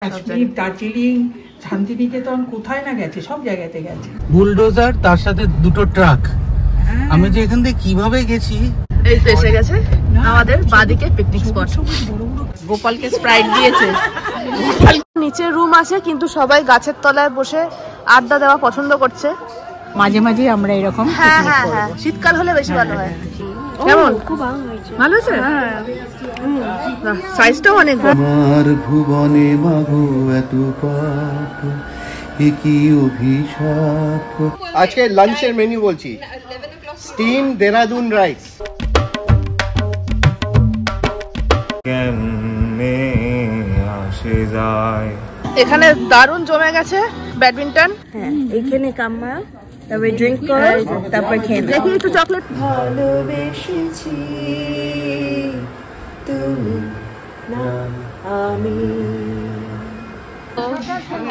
কাশ্মীর, দার্জিলিং, শান্তিনিকেতন, কোথায় না গেছে, সব জায়গাতে গেছে। বুলডোজার, তার সাথে দুটো ট্রাক। আমি যে এখান থেকে কিভাবে গেছি। এই তো এসে গেছে আমাদের বাদিকে পিকনিক স্পট। গোপালকে স্প্রাইট দিয়েছে। নিচে রুম আছে, কিন্তু সবাই গাছের তলায় বসে আড্ডা দেওয়া পছন্দ করছে। মাঝে মাঝে আমরা এরকম হ্যাঁ হ্যাঁ হ্যাঁ, শীতকাল হলে বেশি ভালো হয়। কেমন? ভালো আছে? সাইজটাও অনেক বড়। আমার ভুবনে মাগো এত পাপ, কি অভিশাপ। আজকে লাঞ্চের মেনু বলছি, স্টিম দেরাদুন রাইস। কেমনে আসে যায়। এখানে দারুণ জমে গেছে ব্যাডমিন্টন। হ্যাঁ, এইখানে কাম্মা, তারপরে ড্রিঙ্ক করে, তারপর খেয়ে দেখি একটু চকলেট। ভালোবেসেছি তুমি না আমি।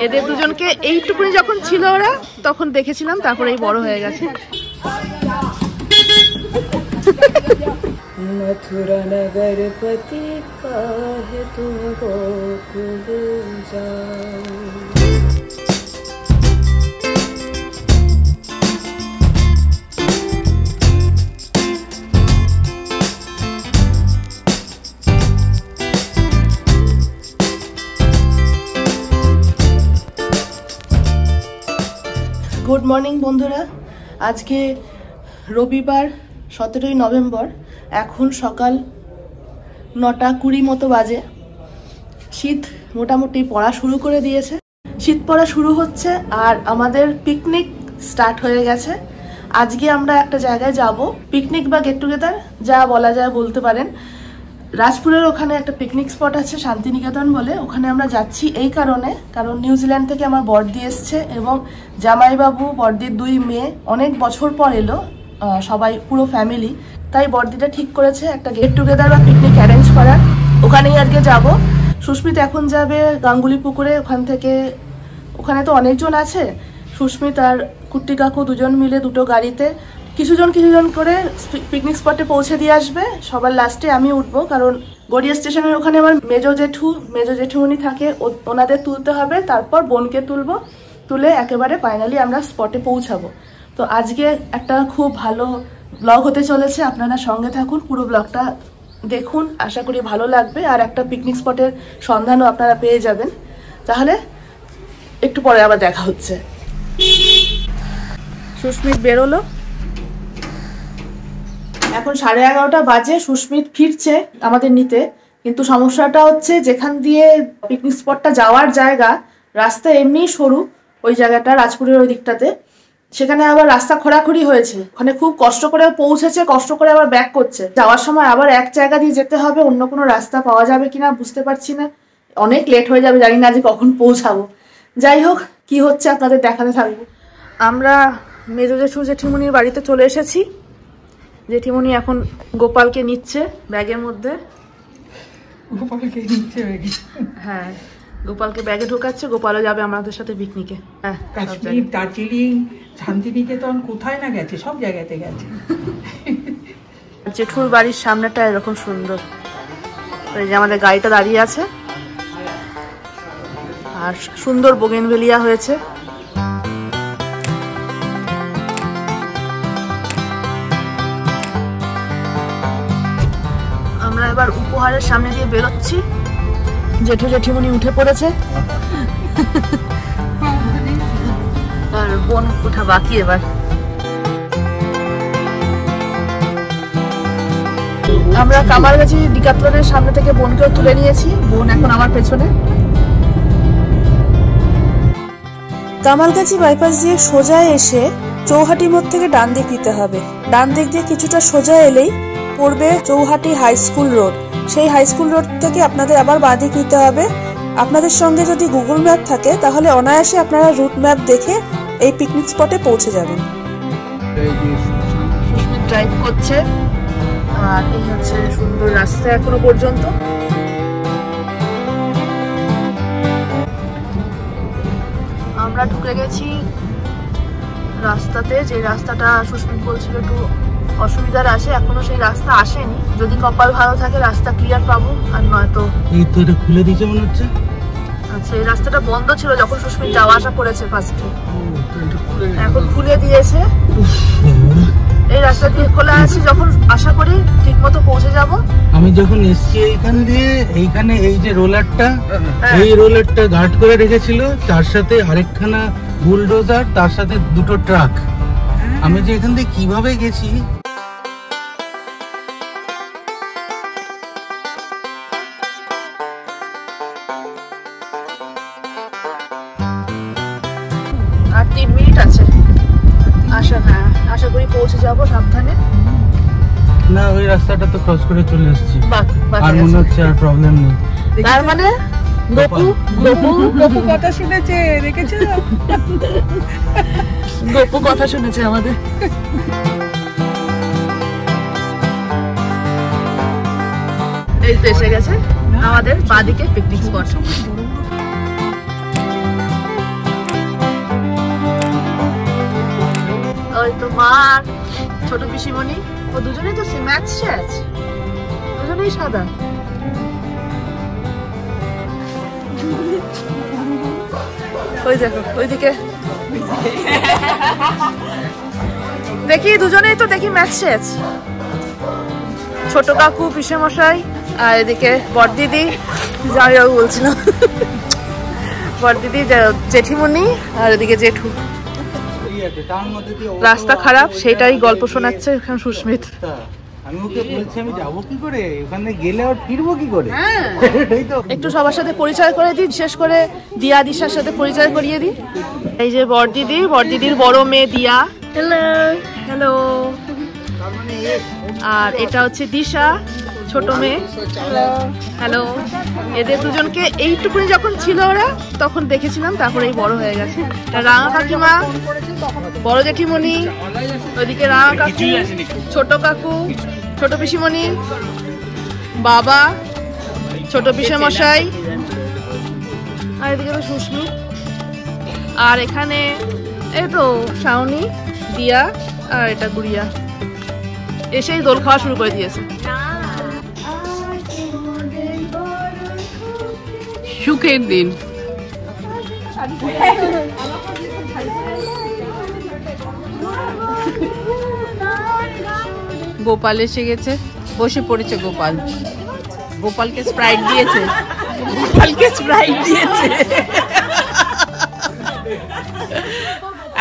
এদের দুজনকে এইটুকুনি যখন ছিল ওরা তখন দেখেছিলাম, তারপরে এই বড় হয়ে গেছে। मथुरा नगर पति का है तुम गोकुल जाओ। গুড মর্নিং বন্ধুরা, আজকে রবিবার 17ই নভেম্বর। এখন সকাল 9:20 মতো বাজে। শীত মোটামুটি পড়া শুরু করে দিয়েছে, শীত পড়া শুরু হচ্ছে, আর আমাদের পিকনিক স্টার্ট হয়ে গেছে। আজকে আমরা একটা জায়গায় যাব, পিকনিক বা গেট টুগেদার যা বলা যায় বলতে পারেন। রাজপুরের ওখানে একটা পিকনিক স্পট আছে শান্তিনিকেতন বলে, ওখানে আমরা যাচ্ছি এই কারণে, কারণ নিউজিল্যান্ড থেকে আমার বড়দি এসছে এবং জামাইবাবু, বড়দির 2 মেয়ে অনেক বছর পর এলো, সবাই পুরো ফ্যামিলি। তাই বড়দিটা ঠিক করেছে একটা গেট টুগেদার বা পিকনিক অ্যারেঞ্জ করার। ওখানেই আজকে যাব। সুস্মিত এখন যাবে গাঙ্গুলি পুকুরে, ওখান থেকে, ওখানে তো অনেকজন আছে, সুস্মিত আর কুট্টি কাকু দুজন মিলে দুটো গাড়িতে কিছুজন করে পিকনিক স্পটে পৌঁছে দিয়ে আসবে। সবার লাস্টে আমি উঠবো, কারণ গড়িয়া স্টেশনের ওখানে আমার মেজো জেঠুমনি থাকে, ওনাদের তুলতে হবে, তারপর বোনকে তুলবো, তুলে একেবারে ফাইনালি আমরা স্পটে পৌঁছাবো। তো আজকে একটা খুব ভালো ব্লগ হতে চলেছে, আপনারা সঙ্গে থাকুন, পুরো ব্লগটা দেখুন, আশা করি ভালো লাগবে। আর একটা পিকনিক স্পটের সন্ধানও আপনারা পেয়ে যাবেন। তাহলে একটু পরে আবার দেখা হচ্ছে। সুস্মিত বেরোলো, এখন 11:30 বাজে। সুস্মিত ফিরছে আমাদের নিতে, কিন্তু সমস্যাটা হচ্ছে যেখান দিয়ে পিকনিক স্পটটা যাওয়ার জায়গা, রাস্তা এমনিই সরু, ওই জায়গাটা রাজপুরের ওই দিকটাতে, সেখানে আবার রাস্তা খোঁড়াখুড়ি হয়েছে। ওখানে খুব কষ্ট করে পৌঁছেছে, কষ্ট করে আবার ব্যাক করছে। যাওয়ার সময় আবার এক জায়গা দিয়ে যেতে হবে, অন্য কোনো রাস্তা পাওয়া যাবে কিনা বুঝতে পারছি না, অনেক লেট হয়ে যাবে, জানি না যে কখন পৌঁছাবো। যাই হোক, কি হচ্ছে আপনাদের দেখাতে থাকবো। আমরা মেজো জেঠিমুনির বাড়িতে চলে এসেছি। জেঠিমুনি এখন গোপালকে নিচ্ছে ব্যাগের মধ্যে। গোপালকে নিচ্ছে ব্যাগে? হ্যাঁ, গোপালকে ব্যাগে ঢোকাচ্ছে। গোপালও যাবে আমাদের সাথে পিকনিকে। হ্যাঁ, কাশ্মীর, দার্জিলিং, শান্তিনিকেতন, কোথায় না গেছে, সব জায়গাতে গেছে। জেঠুর বাড়ির সামনেটা এরকম সুন্দর। এই যে আমাদের গাড়িটা দাঁড়িয়ে আছে, আর সুন্দর বোগেনভেলিয়া হয়েছে। আমরা এবার উপহারের সামনে দিয়ে বেরোচ্ছি। জেঠুমনি উঠে পড়েছে, আর বোন ওঠা বাকি। এবার আমরা কামারগাছি ডিকাথলনের সামনে থেকে বোনকেও তুলে নিয়েছি। বোন এখন আমার পেছনে। কামারগাছি বাইপাস দিয়ে সোজা এসে চৌহাটি মোড় থেকে ডান দিক নিতে হবে। ডান দিক দিয়ে কিছুটা সোজা এলেই পড়বে চৌহাটি হাই স্কুল রোড। সেই হাই স্কুল রোড থেকে আপনাদের আবার বাঁ দিক নিতে হবে। আপনাদের সঙ্গে যদি গুগল ম্যাপ থাকে তাহলে অনায়াসে আপনারা রুট ম্যাপ দেখে এই পিকনিক স্পটে পৌঁছে যাবেন। সুস্মিত ড্রাইভ করছে, আর এই হচ্ছে সুন্দর রাস্তা এখনো পর্যন্ত। আমরা ঢুকে গেছি রাস্তাতে, যে রাস্তাটা সুস্মিত বলছিল একটু অসুবিধার আসে, এখনো সেই রাস্তা আসেনি। যদি কপাল ভালো থাকে রাস্তা ক্লিয়ার পাবো, আর নয়তো এই তো এটা খুলে দিয়েছে মনে হচ্ছে। আচ্ছা, এই রাস্তাটা বন্ধ ছিল যখন সুস্মিত যাওয়া আসা করেছে ফার্স্টে, এখন খুলে দিয়েছে। এই রাস্তা দিয়ে খোলা আছে, যখন আশা করি ঠিক মতো পৌঁছে যাব। আমি যখন এসছি এইখান দিয়ে, এইখানে এই যে রোলারটা, এই রোলারটা গার্ড করে রেখেছিল, তার সাথে আরেকখানা বুলডোজার, তার সাথে দুটো ট্রাক। আমি যে এখান দিয়ে কিভাবে গেছি। আর 3 মিনিট আছে আশা করি পৌঁছে যাব সাবধানে। না, ওই রাস্তাটা তো ক্রস করে চলে এসেছি, বাকি আর মনে হচ্ছে আর প্রবলেম নেই। তার মানে গপু কথা শুনেছে, দেখেছো? গপু কথা শুনেছে আমাদের। এই তো এসে গেছে আমাদের বাদিকে পিকনিক স্পট। ওই তো মা, ছোট পিসিমণি, ও দুজনেই তো ম্যাচ শেষ, দুজনেই সাদা। ওই দেখো ওইদিকে দেখি, দুজনেই তো দেখি ম্যাচ শেষ। ছোট কাকু, পিসে মশাই, আর এদিকে বড়দিদি, জামাইবাবু বলছিলাম, বড়দিদি, জেঠিমণি, আর এদিকে জেঠু। রাস্তা খারাপ, সেটাই গল্প শোনাচ্ছে এখানে সুস্মিত। আমি ওকে বলছি আমি যাবো কি করে, ওখানে গেলে আর ফিরবো কি করে। একটু সবার সাথে পরিচয় করে দিই, বিশেষ করে দিয়া দিশার সাথে পরিচয় করিয়ে দিই। এই যে বড়দিদি, বড়দিদির বড় মেয়ে দিয়া। Hello hello. আর এটা হচ্ছে দিশা, ছোট মেয়ে। হ্যালো। এদের দুজনকে এইটুকুনি যখন ছিল ওরা তখন দেখেছিলাম, তারপরে এই বড় হয়ে গেছে। রাঙা কাকিমা, বড় জেঠিমণি, ওইদিকে রাঙা কাকু, ছোট কাকু, ছোট পিসিমণি, বাবা, ছোট পিসে মশাই, আর এদিকে তো সুস্মিত। আর এখানে এই তো শাওনি, দিয়া, আর এটা গুড়িয়া এসেই দোল খাওয়া শুরু করে দিয়েছে। সুখের দিন। গোপাল এসে গেছে, বসে পড়েছে গোপাল। গোপালকে স্প্রাইট দিয়েছে, গোপালকে স্প্রাইট দিয়েছে।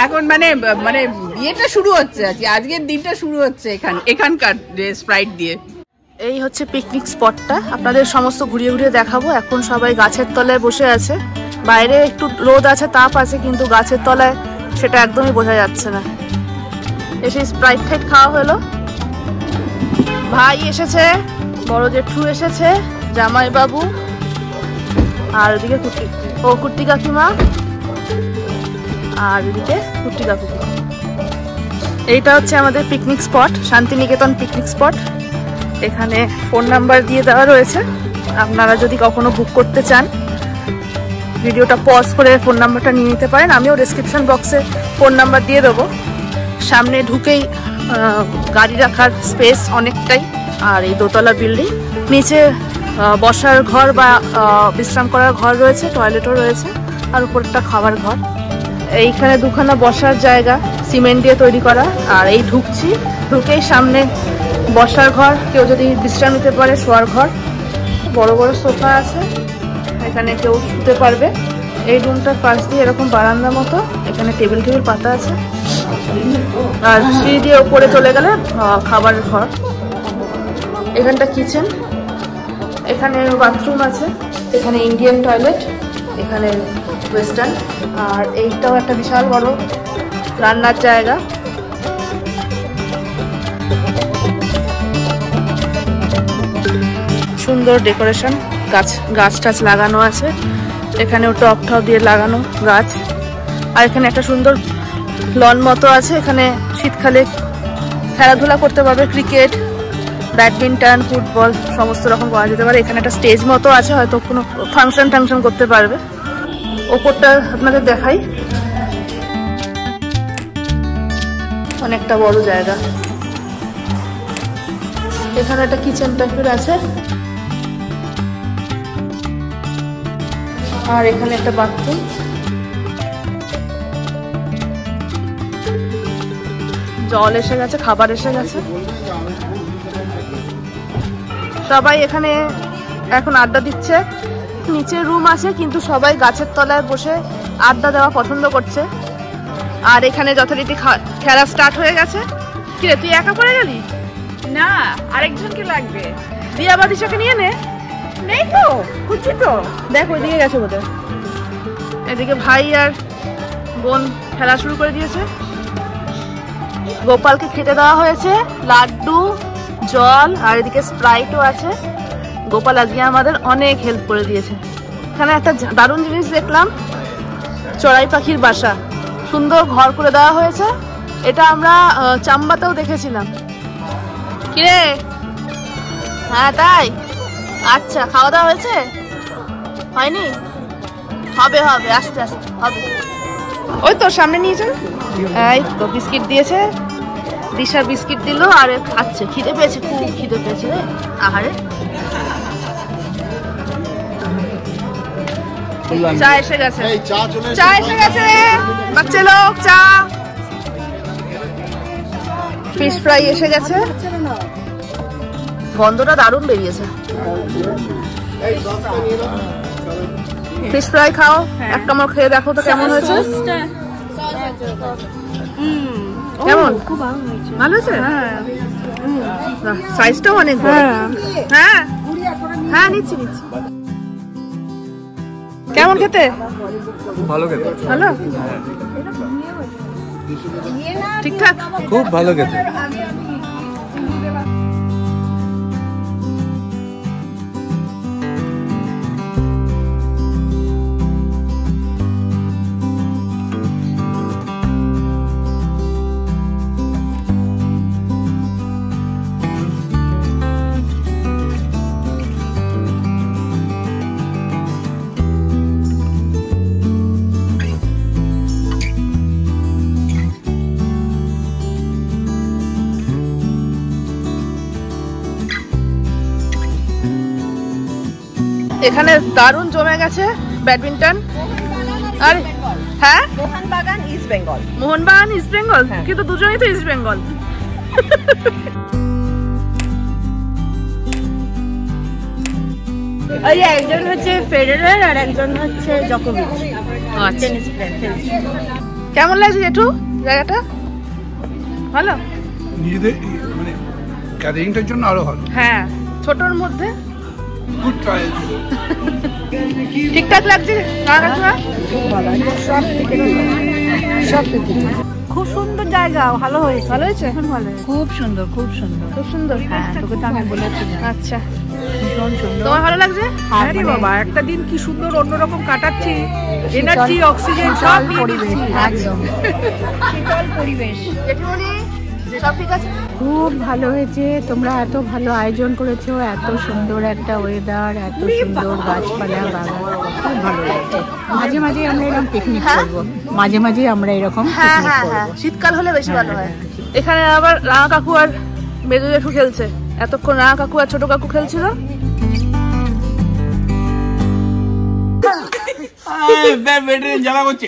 এখন মানে মানে বিয়েটা শুরু হচ্ছে, আজকের দিনটা শুরু হচ্ছে এখানকার স্প্রাইট দিয়ে। এই হচ্ছে পিকনিক স্পটটা, আপনাদের সমস্ত ঘুরিয়ে ঘুরিয়ে দেখাবো। এখন সবাই গাছের তলায় বসে আছে, বাইরে একটু রোদ আছে, তাপ আছে, কিন্তু গাছের তলায় সেটা একদমই বোঝা যাচ্ছে না। এসে স্প্রাইট টাইট খাওয়া হলো। ভাই এসেছে, বড় জেঠু এসেছে, জামাই বাবু, আর ওদিকে কুর্তি কাকিমা, আর ওদিকে কুর্তি কাকু। এইটা হচ্ছে আমাদের picnic spot, Santiniketan picnic spot. এখানে ফোন নাম্বার দিয়ে দেওয়া রয়েছে, আপনারা যদি কখনো বুক করতে চান ভিডিওটা পজ করে ফোন নাম্বারটা নিয়ে নিতে পারেন। আমিও ডেসক্রিপশন বক্সে ফোন নাম্বার দিয়ে দেবো। সামনে ঢুকেই গাড়ি রাখার স্পেস অনেকটাই, আর এই দোতলা বিল্ডিং, নিচে বসার ঘর বা বিশ্রাম করার ঘর রয়েছে, টয়লেটও রয়েছে, আর উপরটা খাবার ঘর। এইখানে দুখানা বসার জায়গা সিমেন্ট দিয়ে তৈরি করা। আর এই ঢুকেই সামনে বসার ঘর, কেউ যদি বিশ্রাম নিতে পারে, শোয়ার ঘর, বড় বড় সোফা আছে, এখানে কেউ শুতে পারবে। এই রুমটার পাশ দিয়ে এরকম বারান্দা মতো, এখানে টেবিল পাতা আছে, আর সিঁড়ি দিয়ে উপরে চলে গেলে খাবারের ঘর। এখানটা কিচেন, এখানে বাথরুম আছে, এখানে ইন্ডিয়ান টয়লেট, এখানে ওয়েস্টার্ন, আর এইটাও একটা বিশাল বড় রান্নার জায়গা। সুন্দর ডেকোরেশন, গাছ টাছ লাগানো আছে, এখানেও টপ দিয়ে লাগানো গাছ। আর এখানে একটা সুন্দর লন মতো আছে, এখানে শীতকালে খেলাধুলা করতে পারবে, ক্রিকেট, ব্যাডমিন্টন, ফুটবল সমস্ত রকম করা যেতে পারে। এখানে একটা স্টেজ মতো আছে, হয়তো কোনো ফাংশন করতে পারবে। ওপরটা আপনাদের দেখাই, অনেকটা বড় জায়গা। এখানে একটা কিচেন টাইপের আছে, আর এখানে একটা বাথরুম। জল এসে গেছে, খাবার এসে গেছে। সবাই এখানে এখন আড্ডা দিচ্ছে। নিচে রুম আছে কিন্তু সবাই গাছের তলায় বসে আড্ডা দেওয়া পছন্দ করছে। আর এখানে যথারীতি খেলা স্টার্ট হয়ে গেছে। কিরে তুই একা পড়ে গেলি? না, আরেকজনকে লাগবে। দিয়া বাদিশাকে নিয়ে নে। নেই তো, খুঁজছি তো। দেখ ওইদিকে গেছে বোধহয়। এদিকে ভাই আর বোন খেলা শুরু করে দিয়েছে। গোপালকে খেতে দেওয়া হয়েছে লাড্ডু, জল, আর এদিকে স্প্রাইটও আছে। গোপাল আজকে আমাদের অনেক হেল্প করে দিয়েছে। এখানে একটা দারুণ জিনিস দেখলাম, চড়াই পাখির বাসা। সুন্দর ঘর করে দেওয়া হয়েছে। এটা আমরা চাম্বাতেও দেখেছিলাম। কিরে? হ্যাঁ তাই? আচ্ছা, খাওয়া দাওয়া হয়েছে? হয়নি? হবে হবে, আস্তে আস্তে হবে। ওই তো সামনে নিয়ে যান। এই তো বিস্কিট দিয়েছে, দিশা বিস্কিট দিল আর খাচ্ছে। খিদে পেয়েছে, খুব খিদে পেয়েছে রে। আহারে, চা এসে গেছে, চা এসে গেছে বাচ্চা লোক। চা, ফিশ ফ্রাই এসে গেছে। গন্ধটা দারুণ বেরিয়েছে। ফিশ ফ্রাই খাও, এক কামড় খেয়ে দেখো তো কেমন হয়েছে। কেমন? খুব ভালো হয়েছে। ভালো হয়েছে? সাইজটাও অনেক বড়। হ্যাঁ হ্যাঁ, নিচ্ছি নিচ্ছি। কেমন খেতে? ভালো খেতে, ভালো, ঠিকঠাক, খুব ভালো খেতে। এখানে দারুণ জমে গেছে ব্যাডমিন্টন। আর হ্যাঁ, মোহনবাগান ইস্ট বেঙ্গল। মোহনবাগান ইস্ট বেঙ্গল, কিন্তু দুজনেই তো ইস্ট বেঙ্গল। ওই একজন হচ্ছে ফেডারার আর একজন হচ্ছে জকোভিচ। Tennis player. কেমন লাগছে জেঠু জায়গাটা? ভালো, নিজেদের মানে গ্যাদারিংটার জন্য আরো ভালো। হ্যাঁ, ছোটর মধ্যে গুড ট্রায়াল। ঠিকঠাক লাগছে। খুব সুন্দর জায়গা, ভালো হয়েছে। ভালো হয়েছে, ভালো, খুব সুন্দর, খুব সুন্দর, খুব সুন্দর। হ্যাঁ, তোকে তো আমি বলেছিলাম। আচ্ছা, ভীষণ সুন্দর। তোমার ভালো লাগছে? আরে বাবা, একটা দিন কি সুন্দর অন্যরকম কাটাচ্ছি। এনার্জি, অক্সিজেন সব পরিবেশ, একদম শীতল পরিবেশ। জেঠিমণি সব ঠিক আছে? খুব ভালো হয়েছে। তোমরা এত ভালো আয়োজন করেছো, এত সুন্দর একটা ওয়েদার, এত সুন্দর গাছপালা, বাগান, খুব ভালো লাগছে। মাঝে মাঝে আমরা এরকম পিকনিক করবো, মাঝে মাঝে আমরা এরকম হ্যাঁ পিকনিক হ্যাঁ করবো। হ্যাঁ, শীতকাল হলে বেশি ভালো হয়। এখানে আবার রাঙা কাকু আর মেজো জেঠু খেলছে। এতক্ষণ রাঙা কাকু আর ছোট কাকু খেলছিল। জ্বালা করছে।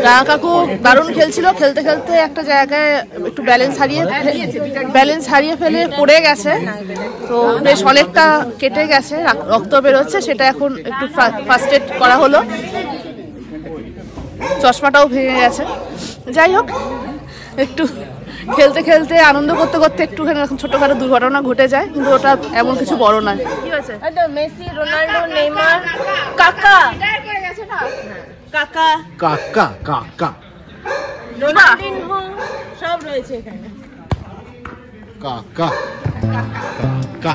রাঙা কাকু দারুণ খেলছিল। খেলতে খেলতে একটা জায়গায় একটু ব্যালেন্স হারিয়ে ফেলে পড়ে গেছে। তো বেশ অনেকটা কেটে গেছে, রক্ত বেরোচ্ছে। সেটা এখন একটু ফার্স্ট এড করা হলো। চশমাটাও ভেঙে গেছে। যাই হোক, একটু খেলতে খেলতে আনন্দ করতে করতে একটুখানি এরকম ছোটখাটো দুর্ঘটনা ঘটে যায়, কিন্তু ওটা এমন কিছু বড় নয়। কি হয়েছে? মেসি, রোনাল্ডো, নেইমার, কাকা কাকা কাকা কাকা রোনাল্ডিনহো সব রয়েছে এখানে। কাকা কাকা।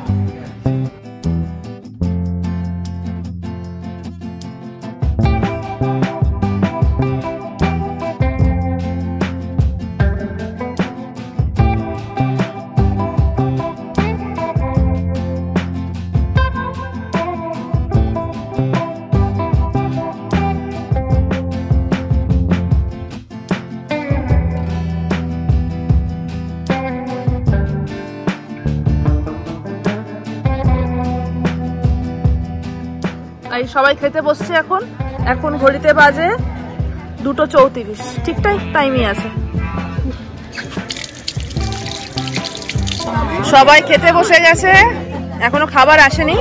এই সবাই খেতে বসছে এখন। এখন ঘড়িতে বাজে 2:34, ঠিকঠাক টাইমই আছে। সবাই খেতে বসে গেছে, এখনো খাবার আসেনি।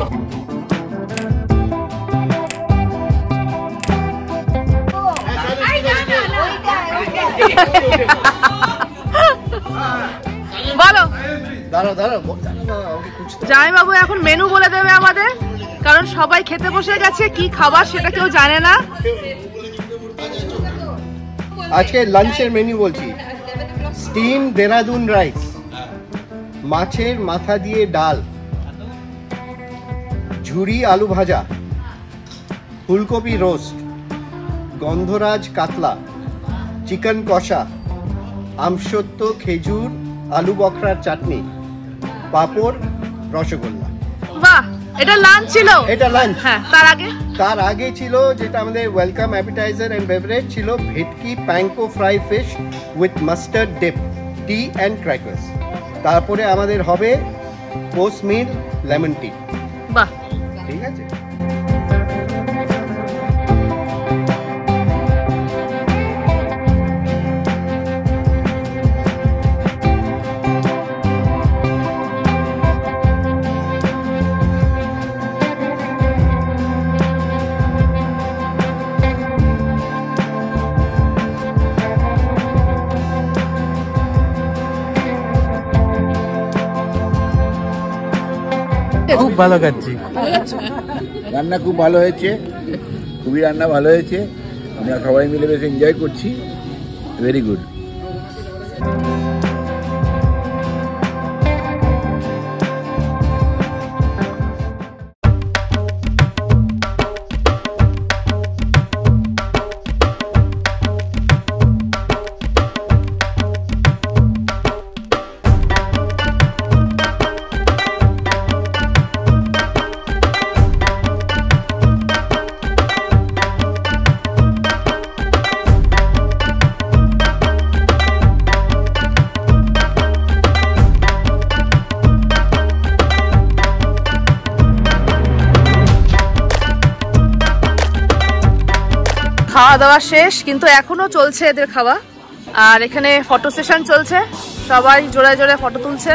বলো জামাইবাবু এখন মেনু বলে দেবে আমাদের, কারণ সবাই খেতে বসে গেছে, কি খাবার সেটা কেউ জানে না। আজকে লাঞ্চের মেনু বলছি, স্টিম দেরাদুন রাইস, মাছের মাথা দিয়ে ডাল, ঝুরি আলু ভাজা, ফুলকপি রোস্ট, গন্ধরাজ কাতলা, চিকেন কষা, আমসত্ত্ব, খেজুর, আলু বখরার চাটনি, পাঁপড়, রসগোল্লা। বাহ, এটা লাঞ্চ ছিল। এটা লাঞ্চ। হ্যাঁ, তার আগে ছিল যেটা আমাদের ওয়েলকাম অ্যাপিটাইজার এন্ড বেভারেজ ছিল, bhetki panko fry fish with mustard dip, tea and crackers. তারপরে আমাদের হবে পোস্ট মিল লেমন টি। বাহ, ঠিক আছে। খুব ভালো খাচ্ছি, রান্না খুব ভালো হয়েছে, খুবই রান্না ভালো হয়েছে, আমরা সবাই মিলে বেশ এনজয় করছি, ভেরি গুড। খাওয়া দাওয়া শেষ, কিন্তু এখনো চলছে এদের খাওয়া। আর এখানে ফটো সেশন চলছে, সবাই জোড়ায় জোড়ায় ফটো তুলছে।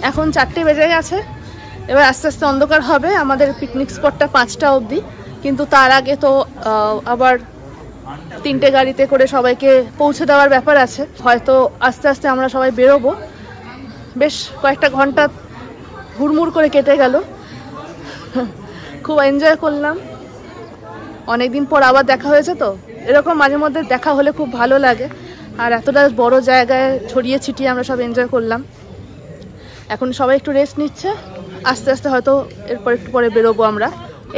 এখন 4টে বেজে গেছে, এবার আস্তে আস্তে অন্ধকার হবে। আমাদের পিকনিক স্পটটা 5টা অবধি, কিন্তু তার আগে তো আবার 3টে গাড়িতে করে সবাইকে পৌঁছে দেওয়ার ব্যাপার আছে। হয়তো আস্তে আস্তে আমরা সবাই বেরোবো। বেশ কয়েকটা ঘন্টা হুড়মুড় করে কেটে গেল, খুব এনজয় করলাম। অনেকদিন পর আবার দেখা হয়েছে, তো এরকম মাঝে মধ্যে দেখা হলে খুব ভালো লাগে। আর এতটা বড় জায়গায় ছড়িয়ে ছিটিয়ে আমরা সব এনজয় করলাম। এখন সবাই একটু রেস্ট নিচ্ছে, আস্তে আস্তে হয়তো এরপর একটু পরে বেরোবো আমরা।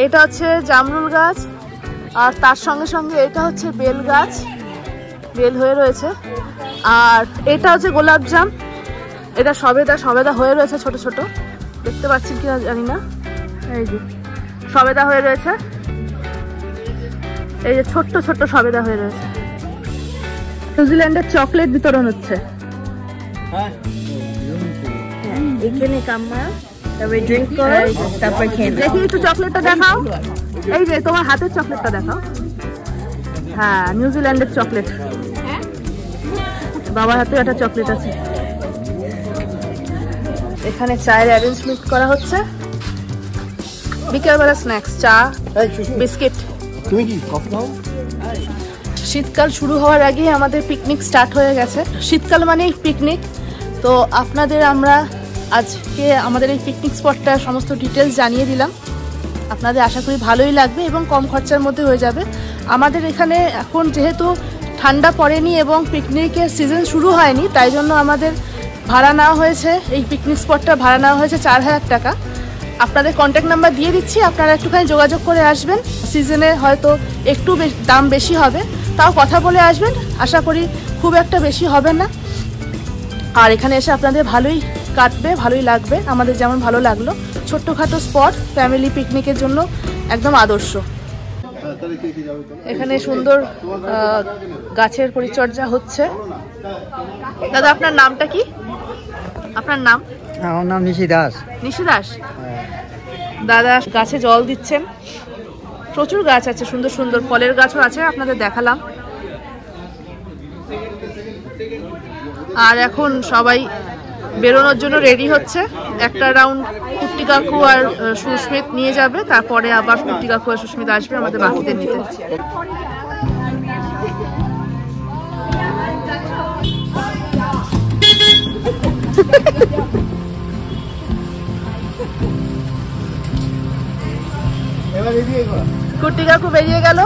এটা হচ্ছে জামরুল গাছ, আর তার সঙ্গে সঙ্গে এটা হচ্ছে বেল গাছ, বেল হয়ে রয়েছে। আর এটা হচ্ছে গোলাপজাম, এটা সবেদা হয়ে রয়েছে, ছোট ছোট, দেখতে পাচ্ছেন কিনা জানি না। এই যে সবেদা হয়ে রয়েছে, এই যে ছোট্ট ছোট্ট সবেদা হয়ে রয়েছে। নিউজিল্যান্ডের চকলেট বিতরণ হচ্ছে। এখানে কাম্মা, তারপরে ড্রিঙ্ক করো, তারপর খেয়ে নাও। দেখি একটু চকলেটটা দেখাও, এই যে তোমার হাতের চকলেটটা দেখাও। হ্যাঁ, নিউজিল্যান্ডের চকলেট, বাবার হাতে একটা চকলেট আছে। এখানে চায়ের অ্যারেঞ্জমেন্ট করা হচ্ছে, বিকেলবেলা স্ন্যাক্স, চা, বিস্কিট। তুমি কি কফি খাও? শীতকাল শুরু হওয়ার আগে আমাদের পিকনিক স্টার্ট হয়ে গেছে। শীতকাল মানেই পিকনিক। তো আপনাদের আমরা আজকে আমাদের এই পিকনিক স্পটটার সমস্ত ডিটেলস জানিয়ে দিলাম। আপনাদের আশা করি ভালোই লাগবে এবং কম খরচার মধ্যে হয়ে যাবে। আমাদের এখানে এখন যেহেতু ঠান্ডা পড়েনি এবং পিকনিকের সিজন শুরু হয়নি, তাই জন্য আমাদের ভাড়া নেওয়া হয়েছে, এই পিকনিক স্পটটা ভাড়া নেওয়া হয়েছে 4000 টাকা। আপনাদের কন্ট্যাক্ট নাম্বার দিয়ে দিচ্ছি, আপনারা একটুখানি যোগাযোগ করে আসবেন। সিজনে হয়তো একটু দাম বেশি হবে, তাও কথা বলে আসবেন, আশা করি খুব একটা বেশি হবে না। আর এখানে এসে আপনাদের ভালোই কাটবে, ভালোই লাগবে, আমাদের যেমন ভালো লাগলো। ছোট্টখাটো স্পট, ফ্যামিলি পিকনিকের জন্য একদম আদর্শ। এখানে সুন্দর গাছের পরিচর্যা হচ্ছে। দাদা আপনার নামটা কি? আপনার নাম? আমার নাম নিশি দাস। নিশি দাস। দাদা গাছে জল দিচ্ছেন, প্রচুর গাছ আছে, সুন্দর সুন্দর ফলের গাছও আছে, আপনাদের দেখালাম। আর এখন সবাই বেরোনোর জন্য রেডি হচ্ছে। একটা রাউন্ড কুট্টি কাকু আর সুস্মিত নিয়ে যাবে, তারপরে আবার কুট্টি কাকু আর সুস্মিত আসবে আমাদের বাকিদের নিতে। কুট্টি কাকু বেরিয়ে গেল,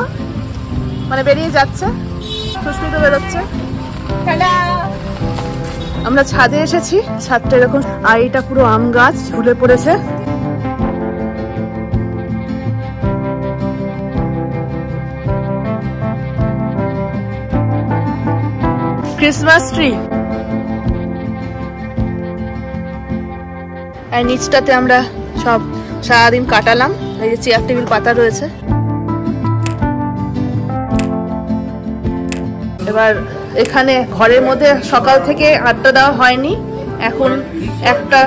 মানে বেরিয়ে যাচ্ছে, সুস্মিতও বেরোচ্ছে। আমরা ছাদে এসেছি, ছাদটা এরকম, আর এটা পুরো আম গাছ ঝুলে পড়েছে। Christmas tree. আর নিচটাতে আমরা সব সারাদিন কাটালাম, এই যে চেয়ার টেবিল পাতা রয়েছে। এবার এখানে ঘরের মধ্যে সকাল থেকে আড্ডা দেওয়া হয়নি, এখন একটা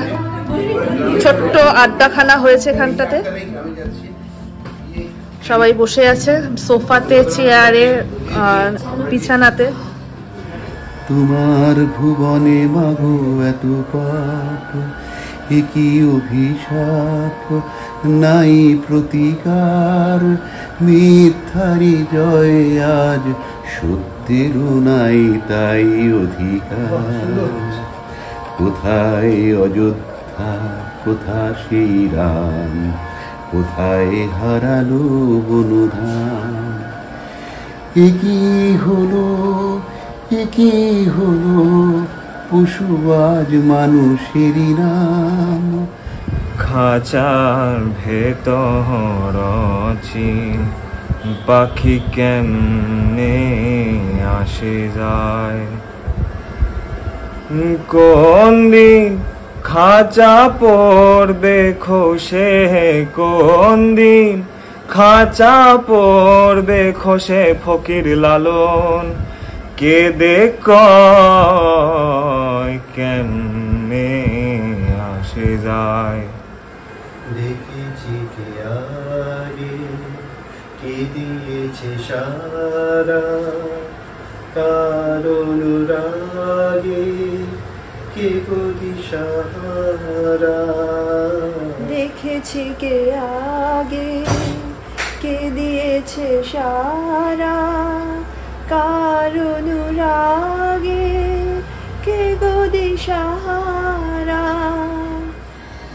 ছোট্ট আড্ডাখানা হয়েছে এখানটাতে। সবাই বসে আছে সোফাতে, চেয়ারে আর বিছানাতে। তোমার ভুবনে মাগো এত পাপ, একই অভিশাপ, নাই প্রতিকার, মিথ্যারি জয় আজ, সত্যেরও নাই তাই অধিকার। কোথায় অযোধ্যা, কোথা সেই রাম, কোথায় হারালো বনধাম। একই হলো, একই হলো, পশু আজ মানুষেরই নাম। খাঁচার ভেতর চিন, পাখি কেমনে আসে যায়। কোন দিন খাঁচা পড়বে খসে, কোন দিন খাঁচা পড়বে খসে, ফকির লালন কেঁদে কয় কেমনে আসে যায়। দেখেছি কে আগে, কে দিয়েছে সারা, কার অনুরাগে কে গতি সাহারা। দেখেছি কে আগে, কে দিয়েছে সারা, কার অনুরাগে কে গদি সাহারা।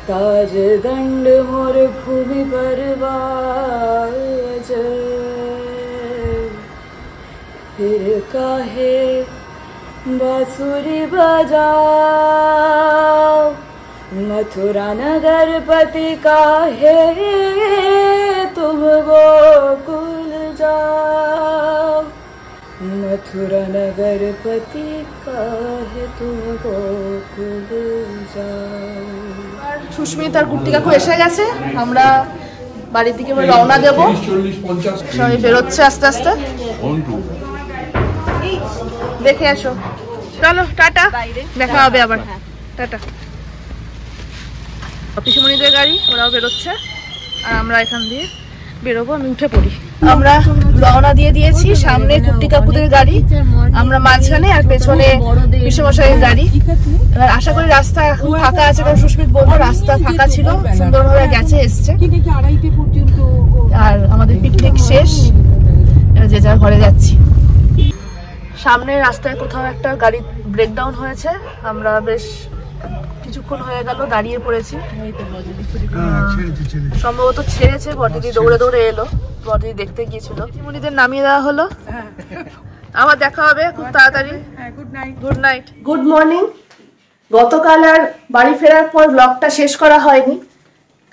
ताज दंड मोर भूमि पर बाज, फिर काहे बांसुरी बजाओ। मथुरा नगर पति काहे तुम गोकुल जाओ। मथुरा नगर पति काहे तुम गोकुल जाओ। সুস্মিত আর কুট্টি কাকু এসে গেছে, আমরা বাড়ির দিকে রওনা দেবো। সবাই বেরোচ্ছে আস্তে আস্তে, দেখে আসো। চলো টাটা, দেখা হবে আবার, টাটা। পিসুমণিদের গাড়ি, ওরাও বেরোচ্ছে আর আমরা এখান দিয়ে বেরোবো। আমি উঠে পড়ি। আমরা রওনা দিয়ে দিয়েছি, সামনে কুট্টি কাকুদের গাড়ি, আমরা মাঝখানে, আর পেছনে বিশ্বমশাইয়ের গাড়ি। এবার আশা করি রাস্তা এখন ফাঁকা আছে, কারণ সুস্মিত বললো রাস্তা ফাঁকা ছিল, সুন্দরভাবে গেছে এসছে। আর আমাদের পিকনিক শেষ, এবার যে যার ঘরে যাচ্ছি। সামনের রাস্তায় কোথাও একটা গাড়ি ব্রেকডাউন হয়েছে, আমরা বেশ কিছুক্ষণ হয়ে গেল দাঁড়িয়ে পড়েছি। সম্ভবত ছেড়েছে, বড়দিদি দৌড়ে দৌড়ে এলো, বড়দিদি দেখতে গিয়েছিল। মুনিদের নামিয়ে দেওয়া হলো, আবার দেখা হবে খুব তাড়াতাড়ি। Good night, good morning. গতকাল আর বাড়ি ফেরার পর ব্লগটা শেষ করা হয়নি,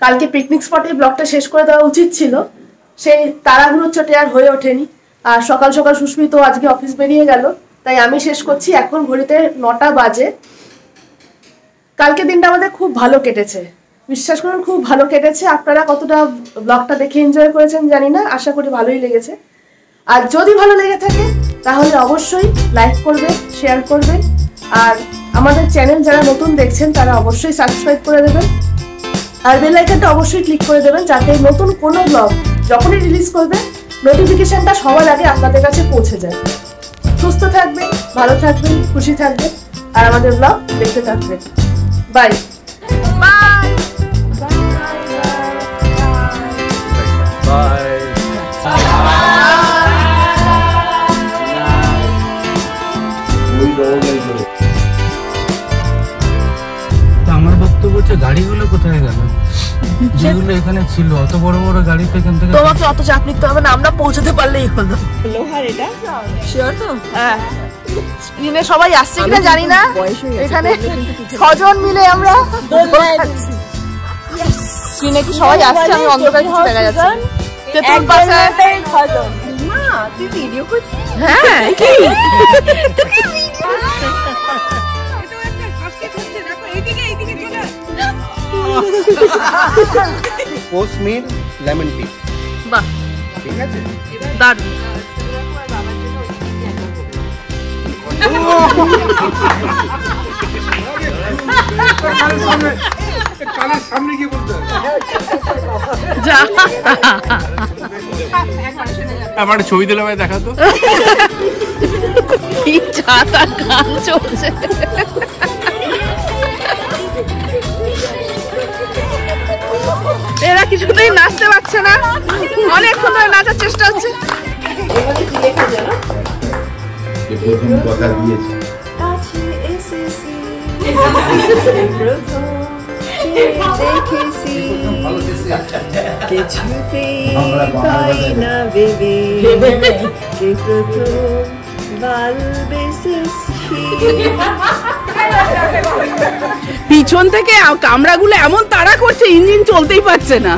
কালকে পিকনিক স্পটে ব্লগটা শেষ করে দেওয়া উচিত ছিল, সেই তাড়াহুড়োর চোটে আর হয়ে ওঠেনি। আর সকাল সকাল সুস্মিত আজকে অফিস বেরিয়ে গেল, তাই আমি শেষ করছি। এখন ঘড়িতে 9টা বাজে। কালকে দিনটা আমাদের খুব ভালো কেটেছে, বিশ্বাস করুন খুব ভালো কেটেছে। আপনারা কতটা ব্লগটা দেখে এনজয় করেছেন জানি না, আশা করি ভালোই লেগেছে। আর যদি ভালো লেগে থাকে তাহলে অবশ্যই লাইক করবেন, শেয়ার করবেন, আর আমাদের চ্যানেল যারা নতুন দেখছেন তারা অবশ্যই সাবস্ক্রাইব করে দেবেন, আর বেল আইকনটা অবশ্যই ক্লিক করে দেবেন, যাতে নতুন কোনো ব্লগ যখনই রিলিজ করবে নোটিফিকেশনটা সবার আগে আপনাদের কাছে পৌঁছে যায়। সুস্থ থাকবেন, ভালো থাকবেন, খুশি থাকবেন, আর আমাদের ব্লগ দেখতে থাকবেন। Bye bye bye. আমার বক্তব্য হচ্ছে গাড়িগুলো কোথায় গেল, যেগুলো এখানে ছিল? অত বড় বড় গাড়িতে এখান থেকে তোমাকে অত চাপ নিতে হবে না, আমরা পৌঁছতে পারলেই হলো। লোহার এটা শিওর তো? হ্যাঁ, স্ক্রিনে সবাই আসছে কিনা জানি না, এখানে 6 জন মিলে আমরা স্ক্রিনে কি সবাই আসছে? আমি অন্ধকারে কিছু দেখা যাচ্ছে। তেতুল পাশে 6 জন। মা তুই ভিডিও করছিস? হ্যাঁ কি পোস্ট মিল লেমন টি। বাহ, ঠিক আছে, দারুণ। কানের সামনে কি বলতে আমার ছবি দিলে ভাই দেখা তো। গান চলছে, এরা কিছুতেই নাচতে পারছে না, অনেকক্ষণ ধরে নাচার চেষ্টা হচ্ছে। কথা দিয়েছে পিছন থেকে কামরাগুলো এমন তাড়া করছে, ইঞ্জিন চলতেই পারছে না।